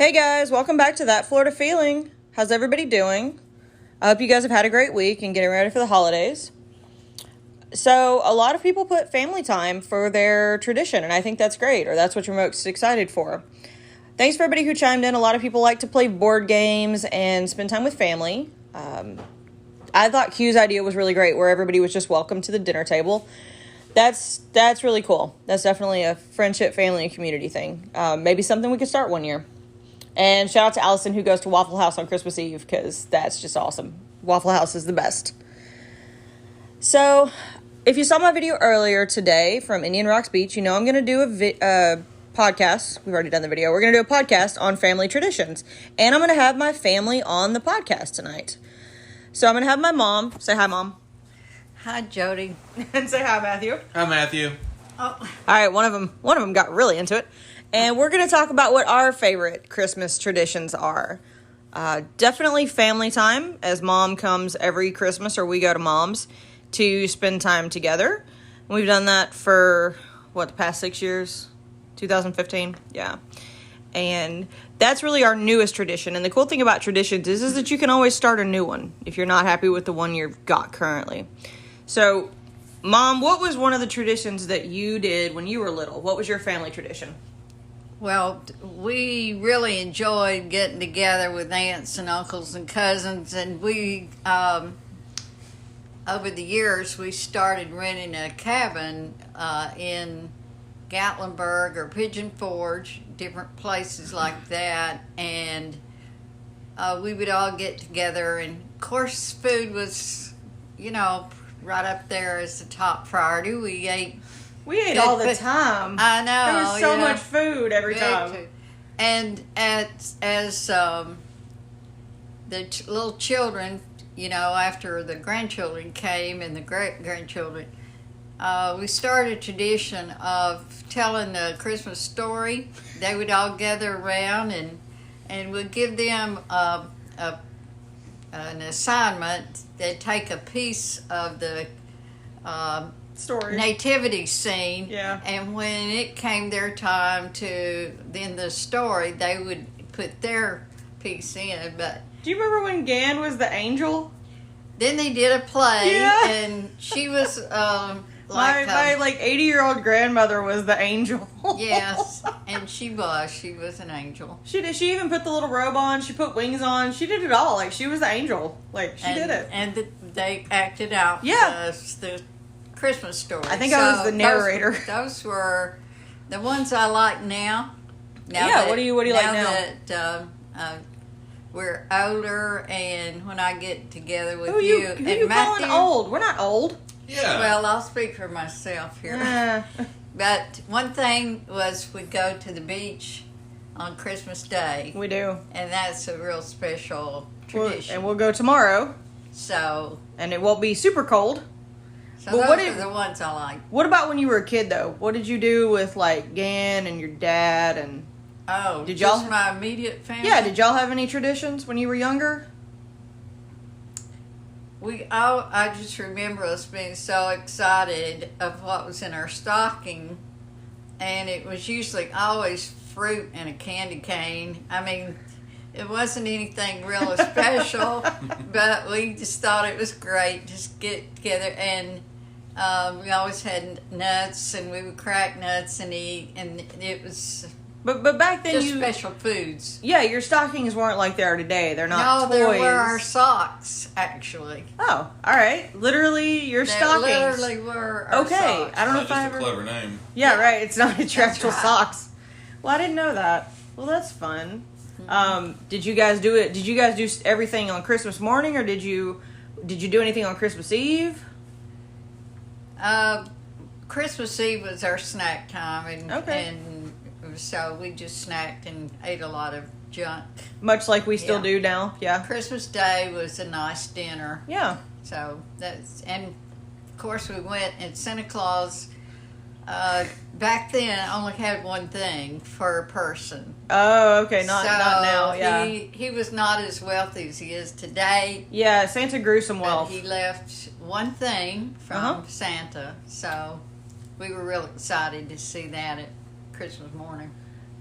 Hey guys, welcome back to That Florida Feeling. How's everybody doing? I hope you guys have had a great week and getting ready for the holidays. So, a lot of people put family time for their tradition, and I think that's great, or that's what you're most excited for. Thanks for everybody who chimed in. A lot of people like to play board games and spend time with family. I thought Q's idea was really great, where everybody was just welcome to the dinner table. That's really cool. That's definitely a friendship, family, and community thing. Maybe something we could start one year. And shout out to Allison, who goes to Waffle House on Christmas Eve, because that's just awesome. Waffle House is the best. So, if you saw my video earlier today from Indian Rocks Beach, you know I'm going to do a podcast. We've already done the video. We're going to do a podcast on family traditions. And I'm going to have my family on the podcast tonight. So, I'm going to have my mom. Say hi, Mom. Hi, Jody. And say hi, Matthew. Hi, Matthew. Oh. All right, one of them got really into it. And we're going to talk about what our favorite Christmas traditions are. Definitely family time, as Mom comes every Christmas, or we go to Mom's to spend time together. We've done that for, the past 6 years? 2015? Yeah. And that's really our newest tradition. And the cool thing about traditions is that you can always start a new one if you're not happy with the one you've got currently. So, Mom, what was one of the traditions that you did when you were little? What was your family tradition? Well, we really enjoyed getting together with aunts and uncles and cousins, and we, over the years, we started renting a cabin in Gatlinburg or Pigeon Forge, different places like that, and we would all get together, and of course food was, right up there as the top priority. We ate all the time. I know. There was so much food every time. And as the little children, after the grandchildren came and the great-grandchildren, we started a tradition of telling the Christmas story. They would all gather around and we'd give them an assignment. They'd take a piece of the story nativity scene, yeah, and when it came their time to then the story, they would put their piece in. But do you remember when Gan was the angel? Then they did a play, yeah. And she was my 80-year-old grandmother was the angel. Yes, and she was an angel. She did. She even put the little robe on. She put wings on. She did it all. Like, she was the angel. Like, she did it. And they acted out. Yeah. The Christmas story. I think I was the narrator. Those were the ones I like now. What do you like now? Now that we're older, and when I get together with you who and you Matthew, calling old? We're not old. Yeah. Well, I'll speak for myself here. But one thing was we go to the beach on Christmas Day. We do, and that's a real special tradition. We'll go tomorrow. So, and it won't be super cold. So those are the ones I like. What about when you were a kid, though? What did you do with, Gan and your dad? And did y'all just my immediate family? Yeah, did y'all have any traditions when you were younger? I just remember us being so excited of what was in our stocking, and it was usually always fruit and a candy cane. I mean, it wasn't anything real special, but we just thought it was great. Just get together, and we always had nuts, and we would crack nuts and eat, and it was. But back then, just special foods. Yeah, your stockings weren't like they are today. They're not toys. No, they were our socks, actually. Oh, all right. Literally, your stockings. They literally were our socks. I don't know if I ever. That's a clever name. Yeah, right. It's not your actual socks. Well, I didn't know that. Well, that's fun. Mm-hmm. Did you guys do it? Did you guys do everything on Christmas morning, or did you do anything on Christmas Eve? Christmas Eve was our snack time, and so we just snacked and ate a lot of junk. Much like we still do now, yeah. Christmas Day was a nice dinner. Yeah. So and of course we went, and Santa Claus back then only had one thing for a person. Oh, okay, not now, yeah. He was not as wealthy as he is today. Yeah, Santa grew some wealth. He left one thing from Santa, so we were real excited to see that at Christmas morning.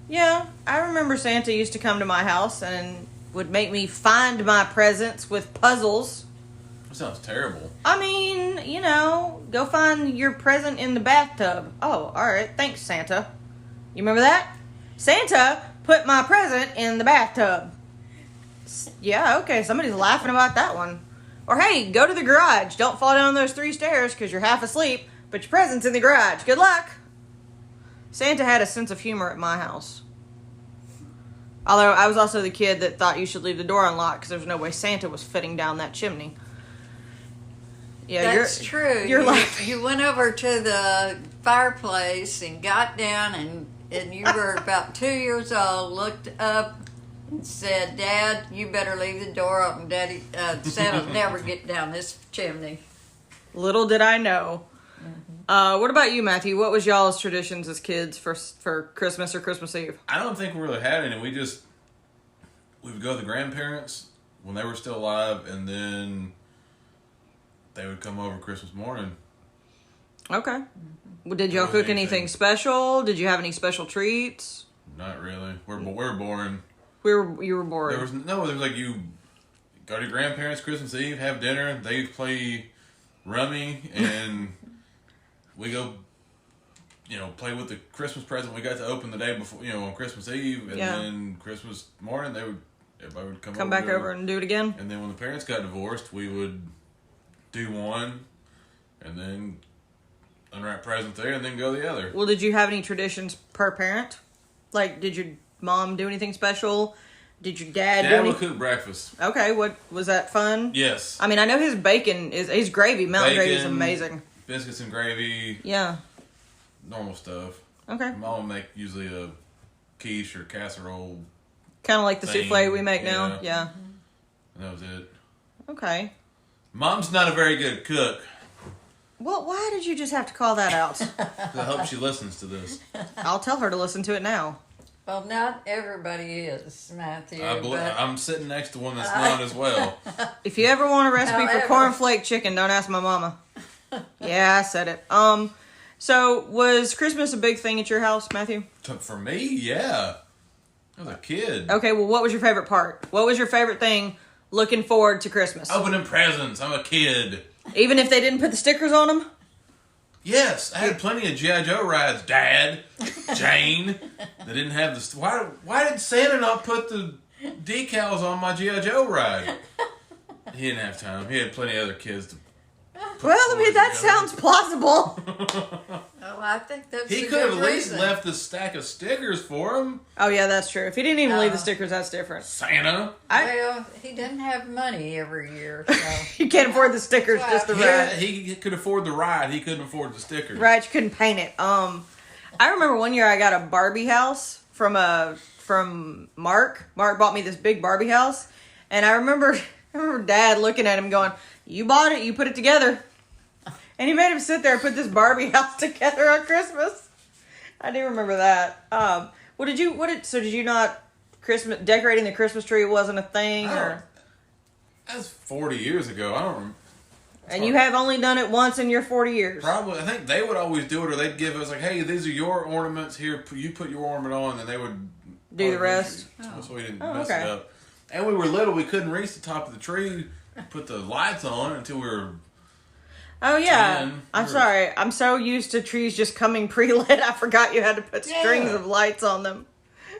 Yeah, I remember Santa used to come to my house and would make me find my presents with puzzles. That sounds terrible. I mean, go find your present in the bathtub. Oh, all right. Thanks, Santa. You remember that? Santa put my present in the bathtub. Yeah, okay. Somebody's laughing about that one. Or, hey, go to the garage. Don't fall down those 3 stairs because you're half asleep. Put your presents in the garage. Good luck. Santa had a sense of humor at my house. Although I was also the kid that thought you should leave the door unlocked because there's no way Santa was fitting down that chimney. Yeah, That's true. You're laughing. You went over to the fireplace and got down, and you were about 2 years old, looked up and said, Dad, you better leave the door open. Daddy, Santa's never get down this chimney. Little did I know. What about you, Matthew? What was y'all's traditions as kids for Christmas or Christmas Eve? I don't think we really had any. We would go to the grandparents when they were still alive, and then they would come over Christmas morning. Okay. Well, did y'all cook anything special? Did you have any special treats? Not really. We're boring. You were bored. There was like you go to your grandparents Christmas Eve, have dinner. They play rummy, and we go, play with the Christmas present we got to open the day before, on Christmas Eve, and then Christmas morning everybody would come back over and do it again. And then when the parents got divorced, we would do one, and then unwrap present there, and then go the other. Well, did you have any traditions per parent? Like, did your mom do anything special? Did your dad do anything? Dad would cook breakfast. Okay, what was that fun? Yes. I mean, I know his his gravy, mountain gravy is amazing. Biscuits and gravy. Yeah. Normal stuff. Okay. Mom would make usually a quiche or casserole. Kind of like the souffle we make now. Yeah. And that was it. Okay. Mom's not a very good cook. Well, why did you just have to call that out? I hope she listens to this. I'll tell her to listen to it now. Well, not everybody is, Matthew. I'm sitting next to one that's not as well. If you ever want a recipe for cornflake chicken, don't ask my mama. Yeah, I said it. So was Christmas a big thing at your house, Matthew? For me, yeah. I was a kid. Okay, well, what was your favorite part? What was your favorite thing looking forward to Christmas? Opening presents. I'm a kid. Even if they didn't put the stickers on them? Yes, I had plenty of G.I. Joe rides, Dad, Jane. They didn't have the... Why did Santa not put the decals on my G.I. Joe ride? He didn't have time. He had plenty of other kids to... Well, I mean, that sounds plausible. Oh, I think that's He could have at least left a stack of stickers for him. Oh, yeah, that's true. If he didn't even leave the stickers, that's different. Santa. Well, he doesn't have money every year, so... You can't afford the stickers, just the ride. He could afford the ride. He couldn't afford the stickers. Right, you couldn't paint it. I remember one year I got a Barbie house from Mark. Mark bought me this big Barbie house, and I remember Dad looking at him going, "You bought it, you put it together." And he made him sit there and put this Barbie house together on Christmas. I do remember that. Did you not decorating the Christmas tree wasn't a thing, or? That's 40 years ago. I don't remember. And you have only done it once in your 40 years. Probably. I think they would always do it, or they'd give us like, "Hey, these are your ornaments. Here, you put your ornament on," and they would do the rest. So we didn't mess it up. And we were little. We couldn't reach the top of the tree, put the lights on until we were... Oh, yeah. I'm sorry. I'm so used to trees just coming pre-lit, I forgot you had to put strings of lights on them.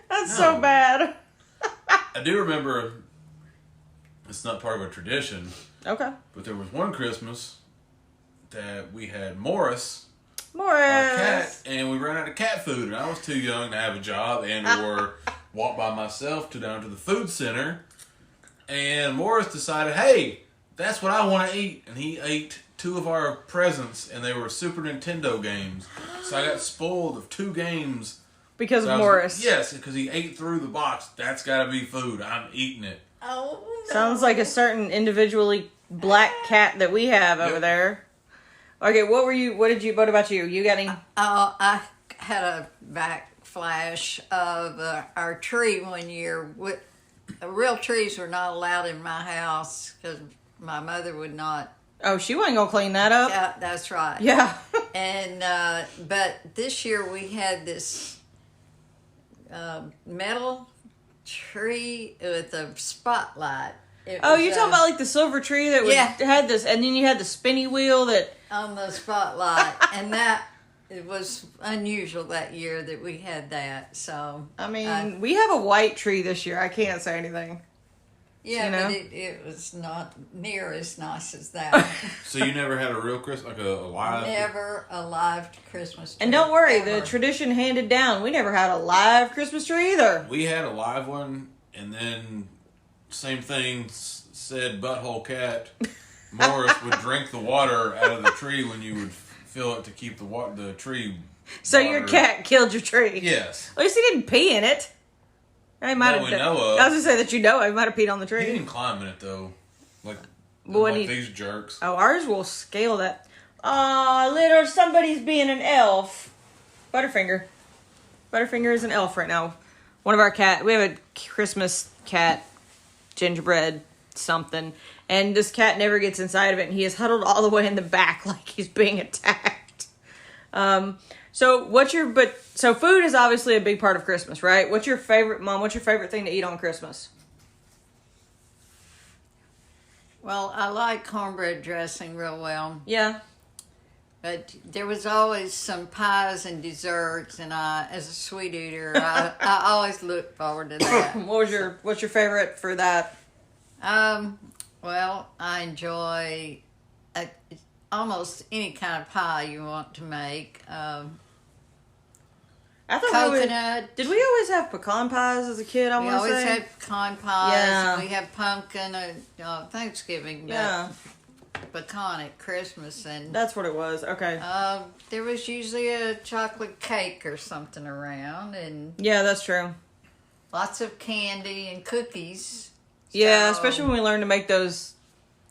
That's so bad. I do remember, it's not part of a tradition. Okay. But there was one Christmas that we had Morris, our cat, and we ran out of cat food. And I was too young to have a job and or walk by myself down to the food center. And Morris decided, hey, that's what I want to eat. And he ate 2 of our presents, and they were Super Nintendo games. So I got spoiled of 2 games. Because of Morris. Yes, because he ate through the box. That's got to be food. I'm eating it. Oh, no. Sounds like a certain individually black cat that we have over there. Okay, what about you? You got any? I had a backflash of our tree one year. Real trees were not allowed in my house because my mother would not. Oh, she wasn't going to clean that up? Yeah, that's right. Yeah. And, but this year we had this metal tree with a spotlight. Oh, you're talking about like the silver tree that had this, and then you had the spinny wheel that on the spotlight, and that it was unusual that year that we had that. So I mean, we have a white tree this year. I can't say anything. Yeah, you know? but it was not near as nice as that. So you never had a real Christmas, like a live? Never a live Christmas tree. And don't worry, ever. the tradition handed down. We never had a live Christmas tree either. We had a live one, and then same thing said butthole cat. Morris would drink the water out of the tree when you would fill it to keep the tree. So water. your cat killed your tree. Yes. At least he didn't pee in it. He might have. We know of. I was gonna say that he might have peed on the tree. He didn't climb in it though, like these jerks. Oh, ours will scale that. Aw, little somebody's being an elf. Butterfinger. Butterfinger is an elf right now. One of our cat. We have a Christmas cat, gingerbread something, and this cat never gets inside of it, and he is huddled all the way in the back like he's being attacked. So food is obviously a big part of Christmas, right? What's your favorite, Mom? What's your favorite thing to eat on Christmas? Well, I like cornbread dressing real well. Yeah. But there was always some pies and desserts, and as a sweet eater, I always look forward to that. What's your favorite for that? Well, I enjoy almost any kind of pie you want to make. I thought coconut. Did we always have pecan pies as a kid? We always had pecan pies. Yeah. And we have pumpkin at Thanksgiving. But Yeah. pecan at Christmas. And That's what it was. Okay. there was usually a chocolate cake or something around. And Yeah, that's true. lots of candy and cookies. Yeah, So- especially when we learned to make those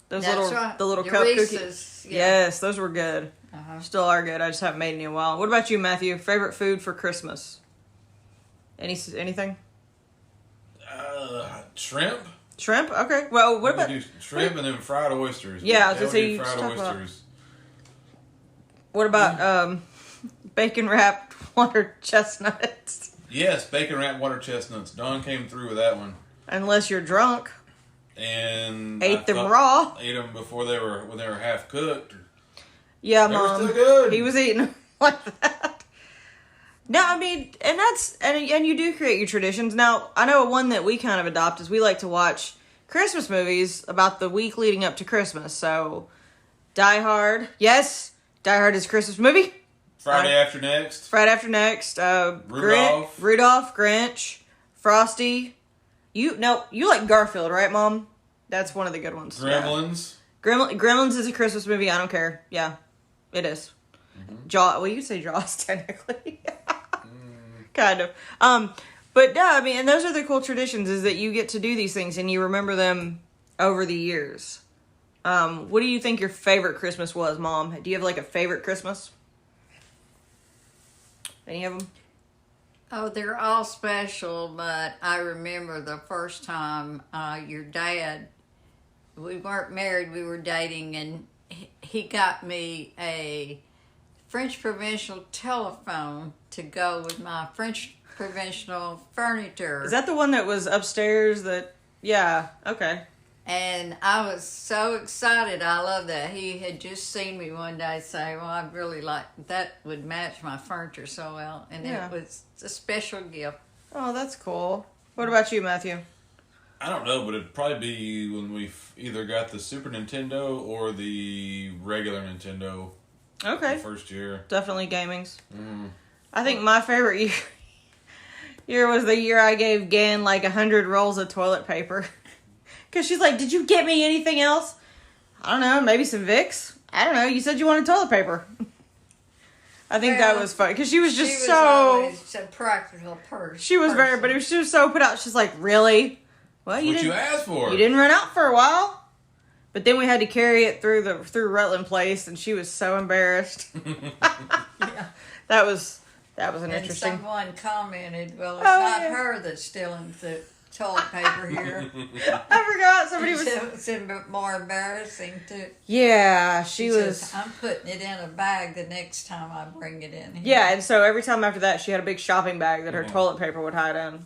That's little right. the little Your cup Reese's, cookies. yeah. Yes, those were good. Uh-huh. Still are good. I just haven't made any in a while. What about you, Matthew? Favorite food for Christmas? Anything? Shrimp. Shrimp? Okay. Well, what We about do shrimp and then fried oysters? Yeah, I was gonna That say would be you fried talk about- oysters. what about bacon wrapped water chestnuts? Yes, bacon wrapped water chestnuts. Don came through with that one, Unless you're drunk. and Ate them raw. Ate them before when they were half cooked. Yeah, They were Mom. still good. He was eating them like that. No, I mean, and you do create your traditions. Now, I know one that we kind of adopt is we like to watch Christmas movies about the week leading up to Christmas. So, Die Hard. Yes, Die Hard is a Christmas movie. Friday after next. Friday After Next. Rudolph, Grinch, Frosty. You like Garfield, right, Mom? That's one of the good ones. Gremlins. Yeah. Gremlins is a Christmas movie. I don't care. Yeah, it is. Well, you could say Jaws technically. Kind of. But no, I mean, and those are the cool traditions, is that you get to do these things and you remember them over the years. What do you think your favorite Christmas was, Mom? Do you have like a favorite Christmas? Any of them? Oh, they're all special, but I remember the first time your dad, we weren't married, we were dating, and he got me a French provincial telephone to go with my French provincial furniture. Is that the one that was upstairs yeah, okay. And I was so excited. I love that. He had just seen me one day say, well, I really like, that would match my furniture so well. And Yeah. it was a special gift. Oh, that's cool. What about you, Matthew? I don't know, but it'd probably be when we either got the Super Nintendo or the regular Nintendo. Okay. The first year. Definitely gaming's. Mm. I think my favorite year was the year I gave Gan like 100 rolls of toilet paper. Because she's like, did you get me anything else? I don't know, maybe some Vicks? I don't know, you said you wanted toilet paper. I think that was fun. Because she was just always a practical person. She was she was so put out. She's like, really? Well, What you asked for? You didn't run out for a while. But then we had to carry it through Rutland Place, and she was so embarrassed. Yeah. That was an And interesting. someone commented, well, it's Oh, not yeah. her that's stealing the toilet paper here. I forgot somebody was. It's even more embarrassing too. Yeah, she says, was. I'm putting it in a bag the next time I bring it in here. Yeah, and so every time after that, she had a big shopping bag that her toilet paper would hide in.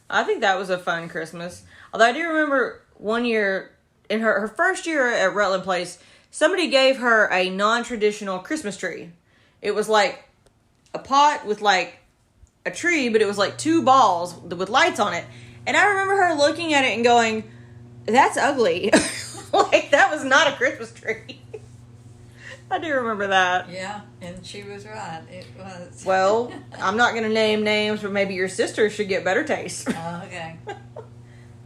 I think that was a fun Christmas. Although I do remember one year, in her first year at Rutland Place, somebody gave her a non-traditional Christmas tree. It was like a pot with like a tree, but it was like two balls with lights on it. And I remember her looking at it and going, that's ugly. Like, that was not a Christmas tree. I do remember that. Yeah, and she was right. It was. Well, I'm not going to name names, but maybe your sister should get better taste. Oh, okay.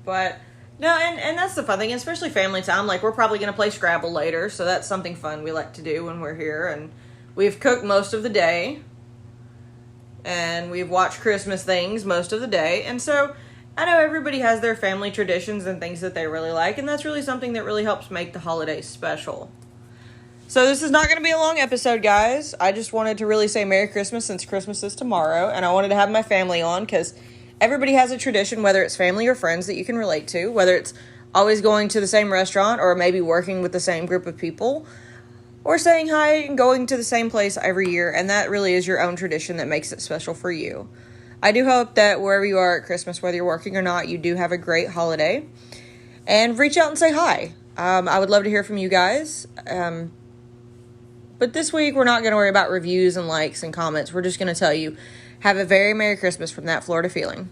But, no, and that's the fun thing, especially family time. Like, we're probably going to play Scrabble later, so that's something fun we like to do when we're here. And we've cooked most of the day. And we've watched Christmas things most of the day. And so, I know everybody has their family traditions and things that they really like. And that's really something that really helps make the holidays special. So this is not going to be a long episode, guys. I just wanted to really say Merry Christmas since Christmas is tomorrow. And I wanted to have my family on because everybody has a tradition, whether it's family or friends that you can relate to. Whether it's always going to the same restaurant or maybe working with the same group of people. Or saying hi and going to the same place every year. And that really is your own tradition that makes it special for you. I do hope that wherever you are at Christmas, whether you're working or not, you do have a great holiday. And reach out and say hi. I would love to hear from you guys. But this week, we're not going to worry about reviews and likes and comments. We're just going to tell you, have a very Merry Christmas from That Florida Feeling.